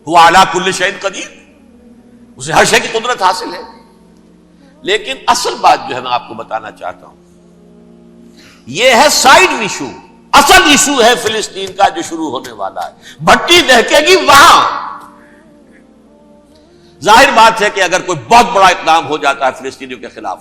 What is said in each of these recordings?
هو علی کل شیء قدیر، اسے ہر شے کی قدرت حاصل ہے۔ لیکن اصل بات جو ہے میں آپ کو بتانا چاہتا ہوں، یہ ہے سائیڈ ایشو، اصل ایشو ہے فلسطین کا جو شروع ہونے والا ہے، بھٹی دہکے گی وہاں۔ ظاہر بات ہے کہ اگر کوئی بہت بڑا اقدام ہو جاتا ہے فلسطینیوں کے خلاف،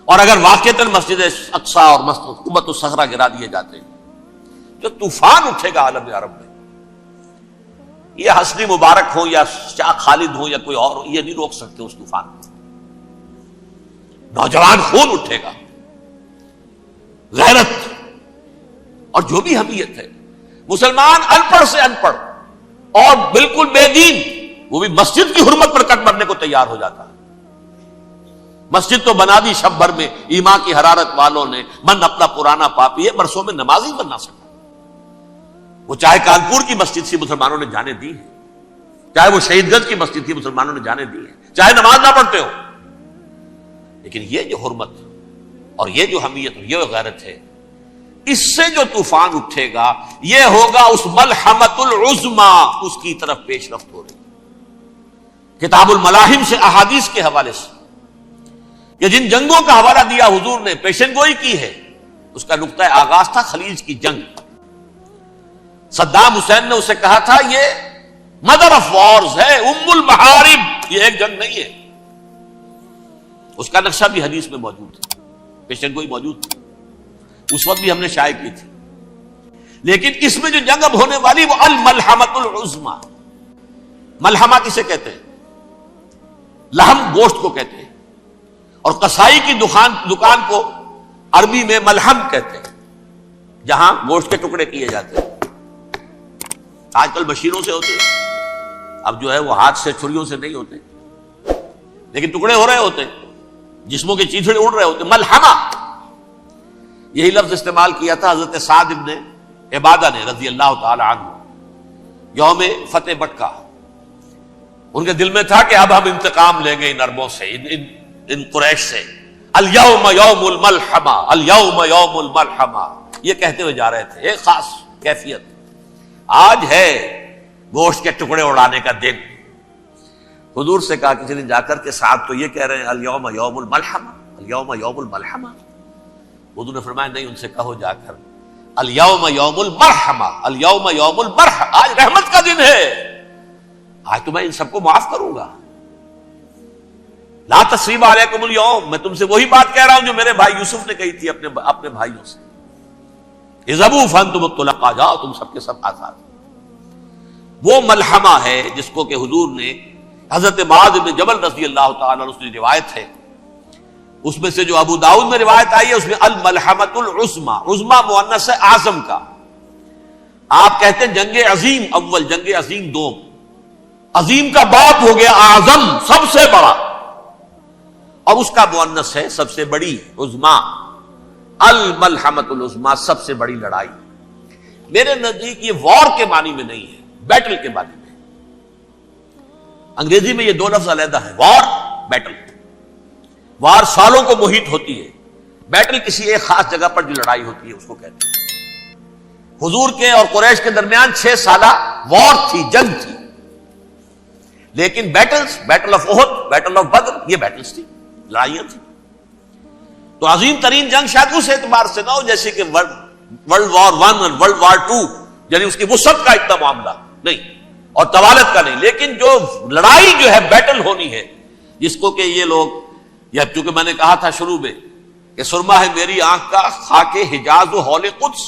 اور اگر واقعتاً مسجد اقصیٰ اور قبۃ الصخرہ گرا دیے جاتے ہیں، جو طوفان اٹھے گا عالم عرب میں، یہ حسنی مبارک ہو یا شاہ خالد ہو یا کوئی اور ہو، یہ نہیں روک سکتے اس طوفان کو۔ نوجوان خون اٹھے گا، غیرت اور جو بھی حمیت ہے۔ مسلمان ان پڑھ سے ان پڑھ اور بالکل بے دین، وہ بھی مسجد کی حرمت پر کٹ مرنے کو تیار ہو جاتا ہے۔ مسجد تو بنا دی شب بھر میں ایمان کی حرارت والوں نے، من اپنا پرانا پاپی ہے، برسوں میں نماز ہی بننا سکا۔ وہ چاہے کانپور کی مسجد تھی، مسلمانوں نے جانے دی ہے، چاہے وہ شہید گنج کی مسجد تھی، مسلمانوں نے جانے دی ہے، چاہے نماز نہ پڑھتے ہو۔ لیکن یہ جو حرمت اور یہ جو حمیت اور یہ غیرت ہے، اس سے جو طوفان اٹھے گا یہ ہوگا اس ملحمۃ العظما، اس کی طرف پیش رفت ہو رہی۔ کتاب الملاحم سے احادیث کے حوالے سے کہ جن جنگوں کا حوالہ دیا حضور نے، پیشن گوئی کی ہے، اس کا نقطہ آغاز تھا خلیج کی جنگ۔ صدام حسین نے اسے کہا تھا یہ مدر آف وارز ہے، ام المحارب، یہ ایک جنگ نہیں ہے۔ اس کا نقشہ بھی حدیث میں موجود ہے، پیشن گوئی موجود تھی، اس وقت بھی ہم نے شائع کی تھی۔ لیکن اس میں جو جنگ اب ہونے والی وہ الملحمۃ العظما۔ ملحمہ کسے کہتے ہیں؟ لحم گوشت کو کہتے ہیں، اور قصائی کی دکان کو عربی میں ملحم کہتے ہیں، جہاں گوشت کے ٹکڑے کیے جاتے ہیں۔ آج کل مشینوں سے ہوتے ہیں، اب جو ہے وہ ہاتھ سے چھریوں سے نہیں ہوتے، لیکن ٹکڑے ہو رہے ہوتے ہیں، جسموں کے چیتھڑے اڑ رہے ہوتے ہیں۔ ملحمہ، یہی لفظ استعمال کیا تھا حضرت سعد ابن عبادہ نے رضی اللہ تعالی عنہ یوم فتح مکہ۔ ان کے دل میں تھا کہ اب ہم انتقام لیں گے ان عربوں سے، ان قریش سے۔ الیوم یوم الملحمہ، الیوم یوم الملحمہ، یہ کہتے ہوئے جا رہے تھے۔ ایک خاص کیفیت، آج ہے گوشت کے ٹکڑے اڑانے کا دن۔ حضور سے کہا کسی نے جا کر کے صاحب تو یہ کہہ رہے ہیں الیوم یوم الملحمہ، الیوم یوم الملحمہ۔ حضور نے فرمایا نہیں، ان سے کہو جا کر الیوم یوم المرحمہ، الیوم یوم المرحمہ، آج رحمت کا دن ہے، آج تو میں ان سب کو معاف کروں گا۔ لا تثریب علیکم اليوم، میں تم سے وہی بات کہہ رہا ہوں جو میرے بھائی یوسف نے کہی تھی اپنے بھائیوں سے، اذهبوا فانتم الطلقاء، جاؤ تم سب کے سب آزاد۔ وہ ملحمہ ہے جس کو کہ حضور نے حضرت معاذ بن جبل رضی اللہ تعالیٰ عنہ سے روایت ہے، اس میں سے جو ابو داؤد میں روایت آئی ہے اس میں الملحمۃ العظما، عظما مؤنث ہے اعظم کا۔ آپ کہتے ہیں جنگ عظیم اول، جنگ عظیم دوم، عظیم کا باپ ہو گیا اعظم، سب سے بڑا، اور اس کا مؤنث ہے سب سے بڑی، عظما۔ الملحمۃ العظما، سب سے بڑی لڑائی۔ میرے نزدیک یہ وار کے معنی میں نہیں ہے، بیٹل کے معنی میں۔ انگریزی میں یہ دو لفظ علیحدہ ہیں، وار، بیٹل۔ وار سالوں کو محیط ہوتی ہے، بیٹل کسی ایک خاص جگہ پر جو لڑائی ہوتی ہے اس کو کہتے ہیں۔ حضور کے اور قریش کے درمیان 6 سالہ وار تھی، جنگ تھی، لیکن battles, battle of Uhud, battle of Badr, یہ بیٹلز تھی، لڑائیاں تھیں۔ تو عظیم ترین جنگ شاید اس اعتبار سے نہ ہو جیسے کہ ورلڈ وار 1 اور ورلڈ وار 2، یعنی اس کی وسعت کا اتنا معاملہ نہیں اور طوالت کا نہیں، لیکن جو لڑائی جو ہے بیٹل ہونی ہے، جس کو کہ یہ لوگ، یا چونکہ میں نے کہا تھا شروع میں کہ سرما ہے میری آنکھ کا خاک حجاز و حول قدس،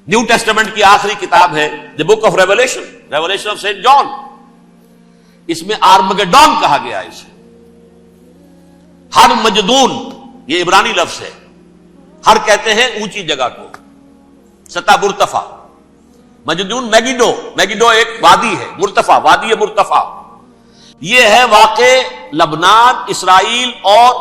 نیو ٹیسٹمنٹ کی آخری کتاب ہے the book of revelation, revelation of saint John, اس میں آرمگڈون کہا گیا ہے اسے۔ ہر مجدون، یہ عبرانی لفظ ہے، ہر کہتے ہیں اونچی جگہ کو، سطح مرتفع، مجدون میگیڈو، میگیڈو ایک وادی ہے، مرتفع، وادی مرتفع، یہ ہے واقع لبنان، اسرائیل اور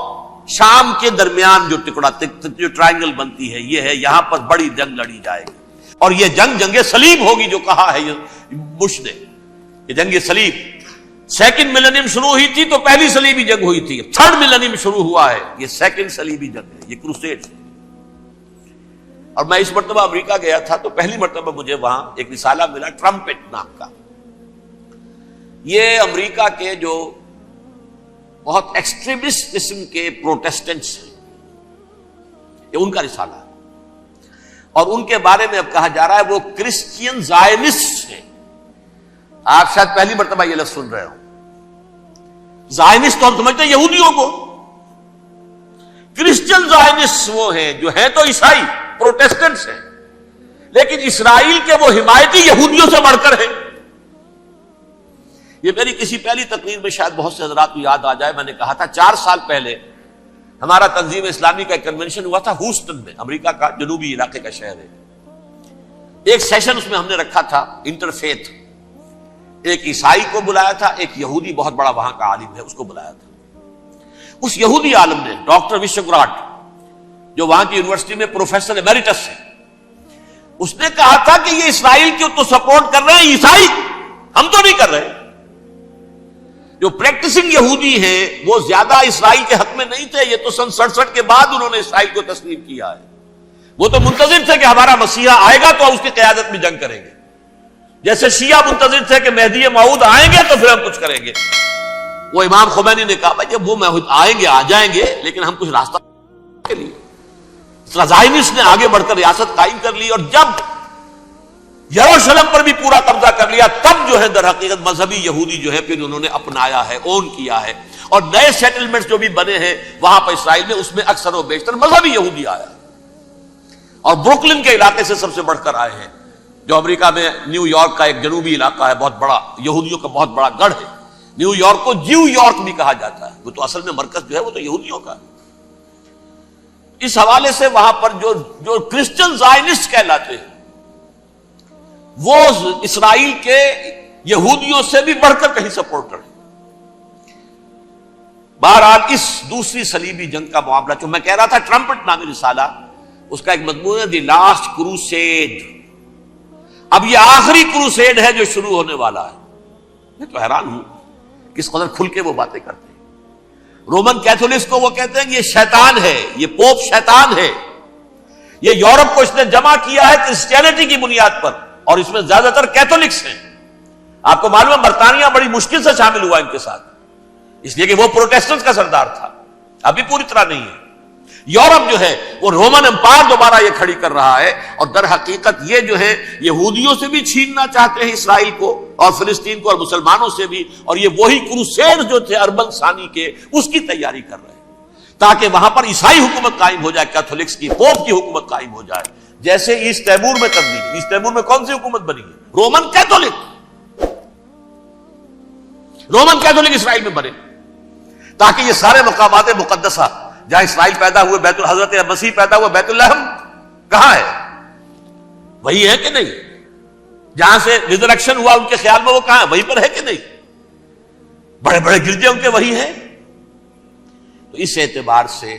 شام کے درمیان جو ٹکڑا، جو ٹرائنگل بنتی ہے، یہ ہے، یہاں پر بڑی جنگ لڑی جائے گی، اور یہ جنگ جنگ صلیب ہوگی جو کہا ہے بش نے، یہ جنگ صلیب۔ سیکنڈ ملینیم شروع ہوئی تھی تو پہلی صلیبی جنگ ہوئی تھی، تھرڈ ملینیم شروع ہوا ہے، یہ سیکنڈ صلیبی جنگ ہے، یہ کروسیڈ ہے۔ اور میں اس مرتبہ امریکہ گیا تھا تو پہلی مرتبہ مجھے وہاں ایک رسالہ ملا ٹرمپٹ نام کا، یہ امریکہ کے جو بہت ایکسٹریمسٹ قسم کے پروٹیسٹنٹس ہیں، یہ ان کا رسالہ ہے، اور ان کے بارے میں اب کہا جا رہا ہے وہ کرسچین زائنسٹ ہیں۔ آپ شاید پہلی مرتبہ یہ لفظ سن رہے ہو۔ زائنسٹ تو ہم سمجھتے ہیں یہودیوں کو، کرسچین زائنسٹ وہ ہیں جو ہیں تو عیسائی پروٹیسٹنٹس ہیں، لیکن اسرائیل کے وہ حمایتی یہودیوں سے بڑھ کر ہیں۔ یہ میری کسی پہلی تقریر میں شاید بہت سے حضرات کو یاد آ جائے، میں نے کہا تھا 4 سال پہلے ہمارا تنظیم اسلامی کا ایک کنونشن ہوا تھا ہوسٹن میں، امریکہ کا جنوبی علاقے کا شہر ہے۔ ایک سیشن اس میں ہم نے رکھا تھا انٹرفیتھ، ایک عیسائی کو بلایا تھا، ایک یہودی بہت بڑا وہاں کا عالم ہے اس کو بلایا تھا۔ اس یہودی عالم نے ڈاکٹر وشوگراٹ، جو وہاں کی یونیورسٹی میں پروفیسر ایمیریٹس ہے، اس نے کہا تھا کہ یہ اسرائیل کی تو سپورٹ کر رہے ہیں عیسائی، ہم تو نہیں کر رہے۔ جو پریکٹسنگ یہودی ہیں وہ زیادہ اسرائیل کے حق میں نہیں تھے، یہ تو سن 67 کے بعد انہوں نے اسرائیل کو تسلیم کیا ہے۔ وہ تو منتظر تھے کہ ہمارا مسیحا آئے گا تو اس کی قیادت میں جنگ کریں گے، جیسے شیعہ منتظر تھے کہ مہدی موعود آئیں گے تو پھر ہم کچھ کریں گے۔ وہ امام خمینی نے کہا بھائی جب وہ آئیں گے آ جائیں گے، لیکن ہم کچھ راستہ کے لیے۔ زائنسٹ نے آگے بڑھ کر ریاست قائم کر لی، اور جب یروشلم پر بھی پورا قبضہ کر لیا، تب جو ہے در حقیقت مذہبی یہودی جو ہے پھر انہوں نے اپنایا ہے، اون کیا ہے، اور نئے سیٹلمنٹس جو بھی بنے ہیں وہاں پر اسرائیل میں، اس میں اکثر و بیشتر مذہبی یہودی آیا، اور بروکلن کے علاقے سے سب سے بڑھ کر آئے ہیں، جو امریکہ میں نیو یارک کا ایک جنوبی علاقہ ہے، بہت بڑا یہودیوں کا بہت بڑا گڑھ ہے۔ نیو یارک کو جیو یارک بھی کہا جاتا ہے، وہ تو اصل میں مرکز جو ہے وہ تو یہودیوں کا ہے۔ اس حوالے سے وہاں پر جو کرسچن زائنسٹ کہلاتے ہیں وہ اسرائیل کے یہودیوں سے بھی بڑھ کر کہیں سپورٹر ہیں۔ بہرحال اس دوسری صلیبی جنگ کا معاملہ جو میں کہہ رہا تھا، ٹرمپٹ نامی رسالہ، اس کا ایک مضمون ہے دی لاسٹ کروسیڈ۔ اب یہ آخری کروسیڈ ہے جو شروع ہونے والا ہے۔ میں تو حیران ہوں کس قدر کھل کے وہ باتیں کرتے ہیں۔ رومن کیتھولکس کو وہ کہتے ہیں کہ یہ شیطان ہے، یہ پوپ شیطان ہے، یہ یورپ کو اس نے جمع کیا ہے کرسچینٹی کی بنیاد پر، اور اس میں زیادہ تر کیتھولکس ہیں۔ آپ کو معلوم ہے برطانیہ بڑی مشکل سے شامل ہوا ان کے ساتھ، اس لیے کہ وہ پروٹیسٹنٹ کا سردار تھا، ابھی پوری طرح نہیں ہے۔ یورپ جو ہے وہ رومن امپائر دوبارہ یہ کھڑی کر رہا ہے، اور در حقیقت یہ جو ہے یہودیوں سے بھی چھیننا چاہتے ہیں اسرائیل کو اور فلسطین کو، اور مسلمانوں سے بھی، اور یہ وہی کروسیڈ جو تھے اربن ثانی کے، اس کی تیاری کر رہے ہیں تاکہ وہاں پر عیسائی حکومت قائم ہو جائے، کیتھولکس کی، پوپ کی حکومت قائم ہو جائے، جیسے ایسٹ تیمور میں تبدیلی۔ ایسٹ تیمور میں کون سی حکومت بنی ہے؟ Roman Catholic. رومن کیتھولک اسرائیل میں بنے، تاکہ یہ سارے مقامات مقدسہ جہاں اسرائیل پیدا ہوئے، بیت حضرت مسیح پیدا ہوا، بیت الحم کہاں ہے؟ وہی ہے کہ نہیں؟ جہاں سے ریزریکشن ہوا ان کے خیال میں وہ کہاں ہے؟ وہیں پر ہے کہ نہیں؟ بڑے بڑے گرجے ان کے وہی ہیں۔ تو اس اعتبار سے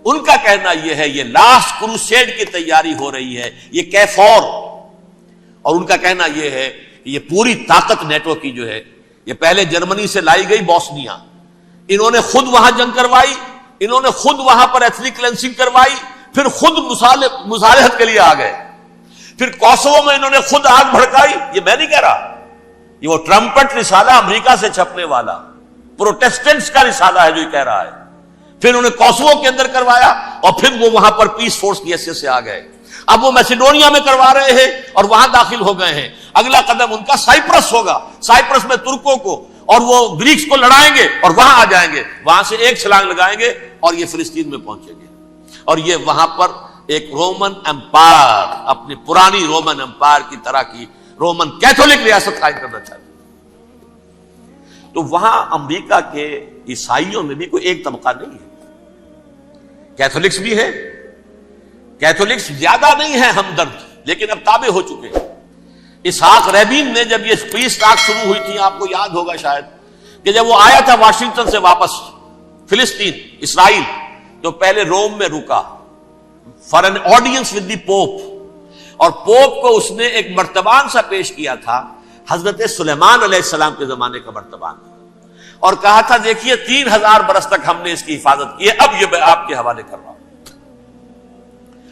ان کا کہنا یہ ہے یہ لاسٹ کروسیڈ کی تیاری ہو رہی ہے، یہ کیفور، اور ان کا کہنا یہ ہے کہ یہ پوری طاقت نیٹو کی جو ہے، یہ پہلے جرمنی سے لائی گئی بوسنیا، انہوں نے خود وہاں جنگ کروائی، انہوں نے خود وہاں پر ایتھنک کلینسنگ کروائی، پھر خود مصالحت کے لیے آ گئے، پھر کوسوو میں انہوں نے خود آگ بھڑکائی۔ یہ میں نہیں کہہ رہا، یہ وہ ٹرمپٹ رسالہ امریکہ سے چھپنے والا پروٹیسٹنٹس کا رسالہ ہے جو یہ کہہ رہا ہے۔ پھر انہوں نے کوسوو کے اندر کروایا، اور پھر وہ وہاں پر پیس فورس کی حیثیت سے آ گئے۔ اب وہ میسیڈونیا میں کروا رہے ہیں اور وہاں داخل ہو گئے ہیں۔ اگلا قدم ان کا سائپرس ہوگا، سائپرس میں ترکوں کو اور وہ گریکس کو لڑائیں گے اور وہاں آ جائیں گے، وہاں سے ایک چھلانگ لگائیں گے اور یہ فلسطین میں پہنچیں گے، اور یہ وہاں پر ایک رومن امپائر، اپنی پرانی رومن امپائر کی طرح کی رومن کیتھولک ریاست قائم کرنا چاہتے ہیں۔ تو وہاں امریکہ کے عیسائیوں میں بھی کوئی ایک طبقہ نہیں ہے، کیتھولکس بھی ہے، کیتھولکس زیادہ نہیں ہے ہمدرد، لیکن اب تابع ہو چکے ہیں۔ اسحاق ریبین نے جب یہ پیس ٹاک شروع ہوئی تھی، آپ کو یاد ہوگا شاید، کہ جب وہ آیا تھا واشنگٹن سے واپس فلسطین اسرائیل، تو پہلے روم میں رکا for an audience with the Pope, اور پوپ کو اس نے ایک مرتبان سا پیش کیا تھا، حضرت سلیمان علیہ السلام کے زمانے کا مرتبان، اور کہا تھا دیکھیے 3000 برس تک ہم نے اس کی حفاظت کی ہے، اب یہ میں آپ کے حوالے کر رہا ہوں۔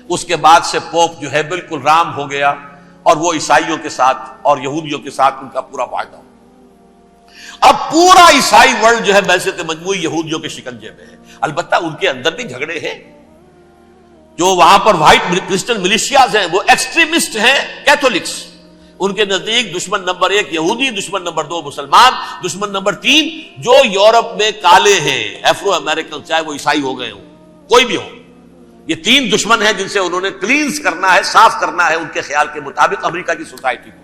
اس کے بعد سے پوپ جو ہے بالکل رام ہو گیا، اور وہ عیسائیوں کے ساتھ اور یہودیوں کے ساتھ ان کا پورا معاہدہ ہو۔ اب پورا عیسائی ورلڈ جو ہے بعثت مجموعی یہودیوں کے شکنجے میں ہے. البتہ ان کے اندر بھی جھگڑے ہیں. جو وہاں پر وائٹ کرسچن ملیشیاز ہیں وہ ایکسٹریمسٹ ہیں کیتھولکس. ان کے نزدیک دشمن نمبر 1 یہودی، دشمن نمبر 2 مسلمان، دشمن نمبر 3 جو یورپ میں کالے ہیں، ایفرو امریکن، چاہے وہ عیسائی ہو گئے ہوں، کوئی بھی ہو. یہ 3 دشمن ہیں جن سے انہوں نے کلینز کرنا ہے، صاف کرنا ہے ان کے خیال کے مطابق امریکہ کی سوسائٹی کو.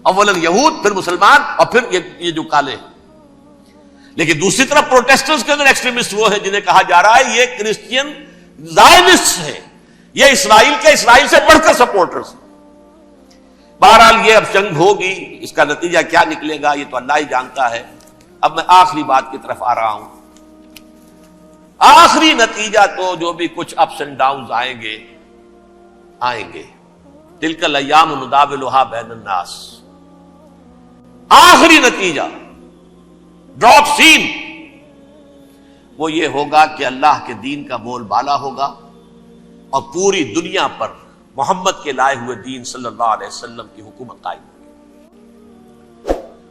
اولاً یہود، پھر مسلمان، اور پھر یہ جو کالے ہیں. لیکن دوسری طرف پروٹیسٹنٹس کے اندر ایکسٹریمسٹ وہ ہیں جنہیں کہا جا رہا ہے یہ کرسچین زائنسٹ ہیں، یہ اسرائیل سے بڑھ کر سپورٹرز ہیں. بہرحال یہ اب جنگ ہوگی، اس کا نتیجہ کیا نکلے گا یہ تو اللہ ہی جانتا ہے. اب میں آخری بات کی طرف آ رہا ہوں. آخری نتیجہ تو جو بھی کچھ اپس اینڈ ڈاؤنز آئیں گے. تلک الایام نداولھا بین الناس. آخری نتیجہ ڈراپ سین وہ یہ ہوگا کہ اللہ کے دین کا بول بالا ہوگا اور پوری دنیا پر محمد کے لائے ہوئے دین صلی اللہ علیہ وسلم کی حکومت قائم ہوگی.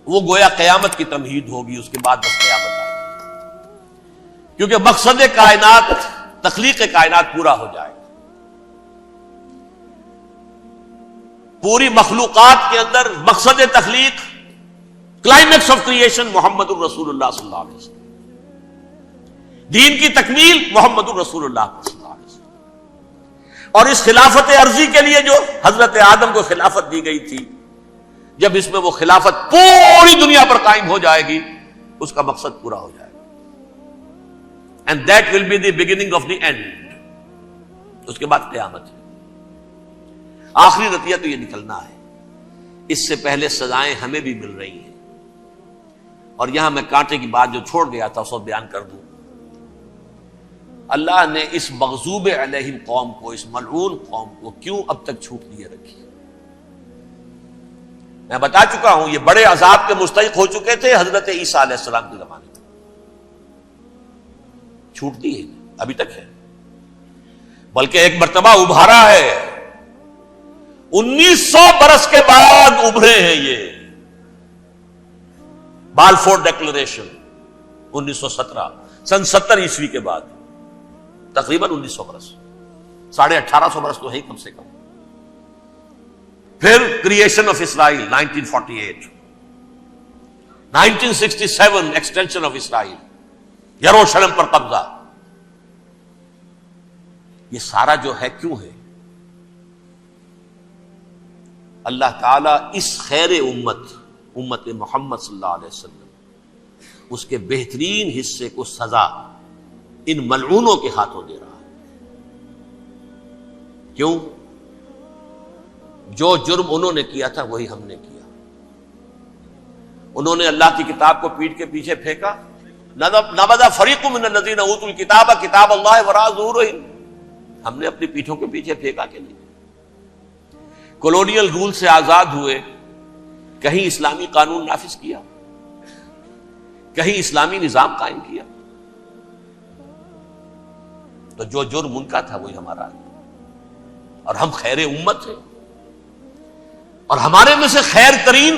وہ گویا قیامت کی تمہید ہوگی، اس کے بعد بس قیامت آئے گی. کیونکہ مقصد کائنات، تخلیق کائنات پورا ہو جائے گا. پوری مخلوقات کے اندر مقصد تخلیق، کلائمیکس آف کریشن محمد الرسول اللہ صلی اللہ علیہ وسلم. دین کی تکمیل محمد الرسول اللہ صلی اللہ علیہ وسلم. اور اس خلافت عرضی کے لیے جو حضرت آدم کو خلافت دی گئی تھی، جب اس میں وہ خلافت پوری دنیا پر قائم ہو جائے گی اس کا مقصد پورا ہو جائے گا. And that will be the beginning of the end. اس کے بعد قیامت ہے. آخری نتیجہ تو یہ نکلنا ہے. اس سے پہلے سزائیں ہمیں بھی مل رہی ہیں. اور یہاں میں کانٹے کی بات جو چھوڑ گیا تھا اس کو بیان کر دوں. اللہ نے اس مغضوب علیہم قوم کو، اس ملعون قوم کو کیوں اب تک چھوٹ دیے رکھی؟ میں بتا چکا ہوں یہ بڑے عذاب کے مستحق ہو چکے تھے حضرت عیسیٰ علیہ السلام کے زمانے میں. چھوٹ دی ہے، ابھی تک ہے. بلکہ ایک مرتبہ ابھارا ہے. 1900 برس کے بعد ابھرے ہیں یہ. بالفور ڈیکلریشن 1917، سن 70 عیسوی کے بعد، تقریباً 1900 برس، 1850 برس تو ہے کم سے کم. پھر creation of Israel 1948، 1967 extension of Israel, یروشلم پر قبضہ. یہ سارا جو ہے کیوں ہے؟ اللہ تعالیٰ اس خیر امت محمد صلی اللہ علیہ وسلم، اس کے بہترین حصے کو سزا ان ملعونوں کے ہاتھوں دے رہا ہے. کیوں؟ جو جرم انہوں نے کیا تھا وہی ہم نے کیا. انہوں نے اللہ کی کتاب کو پیٹھ کے پیچھے پھینکا. نبذ فریق من الذین اوتوا الکتاب کتاب اللہ وراء ظہورہم. ہم نے اپنی پیٹھوں کے پیچھے پھینکا کہ نہیں؟ کولونیل رول سے آزاد ہوئے، کہیں اسلامی قانون نافذ کیا، کہیں اسلامی نظام قائم کیا. تو جو جرم ان کا تھا وہی ہمارا ہے. اور ہم خیر امت ہیں، اور ہمارے میں سے خیر ترین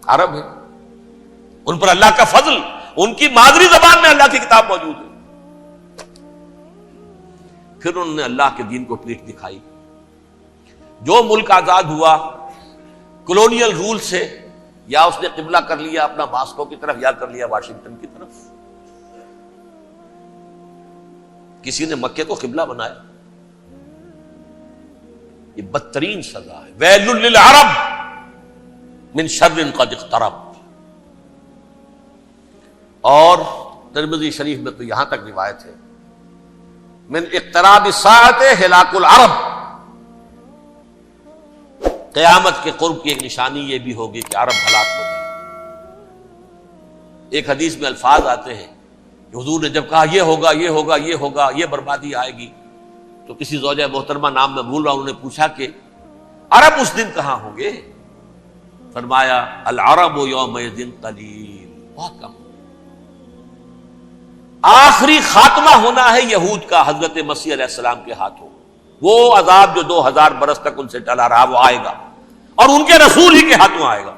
عرب ہیں. ان پر اللہ کا فضل، ان کی مادری زبان میں اللہ کی کتاب موجود ہے. پھر انہوں نے اللہ کے دین کو پیٹھ دکھائی. جو ملک آزاد ہوا کولونیل رول سے، یا اس نے قبلہ کر لیا اپنا ماسکو کی طرف یا کر لیا واشنگٹن کی طرف. کسی نے مکے کو قبلہ بنایا. یہ بدترین سزا ہے. ویل للعرب من شر قد اقترب. اور ترمذی شریف میں تو یہاں تک روایت ہے، من اقتراب الساعۃ ہلاک العرب. قیامت کے قرب کی ایک نشانی یہ بھی ہوگی کہ عرب ہلاک ہو جائے. ایک حدیث میں الفاظ آتے ہیں کہ حضور نے جب کہا یہ ہوگا یہ ہوگا یہ ہوگا، یہ بربادی آئے گی، تو کسی زوجہ محترمہ نام میں بھول رہا ہوں، انہوں نے پوچھا کہ عرب اس دن کہاں ہوں گے؟ فرمایا العرب یومئذ قلیل، بہت کم. آخری خاتمہ ہونا ہے یہود کا حضرت مسیح علیہ السلام کے ہاتھوں. وہ عذاب جو 2000 برس تک ان سے ٹلا رہا وہ آئے گا، اور ان کے رسول ہی کے ہاتھوں آئے گا.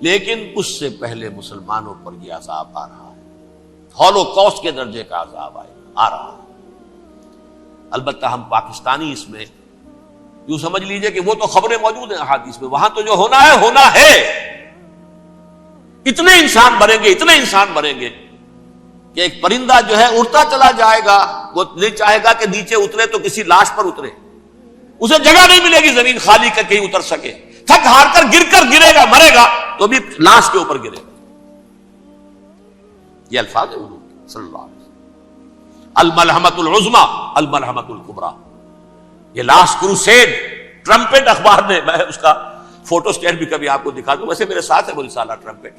لیکن اس سے پہلے مسلمانوں پر یہ عذاب آ رہا ہے، ہولوکاسٹ کے درجے کا عذاب آ رہا ہے۔ البتہ ہم پاکستانی اس میں یوں سمجھ لیجئے کہ وہ تو خبریں موجود ہیں احادیث میں، وہاں تو جو ہونا ہے، اتنے انسان مریں گے کہ ایک پرندہ جو ہے اڑتا چلا جائے گا، وہ نہیں چاہے گا کہ نیچے اترے تو کسی لاش پر اترے، اسے جگہ نہیں ملے گی زمین خالی کر کہیں اتر سکے، تھک ہار کر گرے گا، مرے گا تو بھی لاش کے اوپر گرے گا۔ یہ الفاظ ہے حضور صلی اللہ علیہ وسلم، الملحمۃ العظمی الملحمۃ الکبریٰ، یہ لاسٹ کروسیڈ ٹرمپٹ اخبار نے، میں اس کا فوٹو اسٹیٹ بھی کبھی آپ کو دکھا دوں، ویسے میرے ساتھ ہے وہ رسالہ ٹرمپٹ،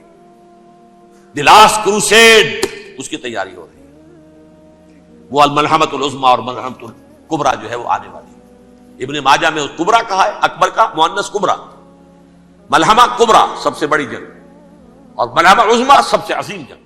دی لاسٹ کروسیڈ، اس کی تیاری ہو رہی ہے۔ وہ الملحمۃ العظمی اور ملحمۃ الکبریٰ جو ہے وہ آنے والی ہے۔ ابن ماجہ میں کبریٰ کہا ہے، اکبر کا مؤنث کبریٰ، ملحمہ کبریٰ سب سے بڑی جنگ، اور ملحمہ عظمی سب سے عظیم جنگ۔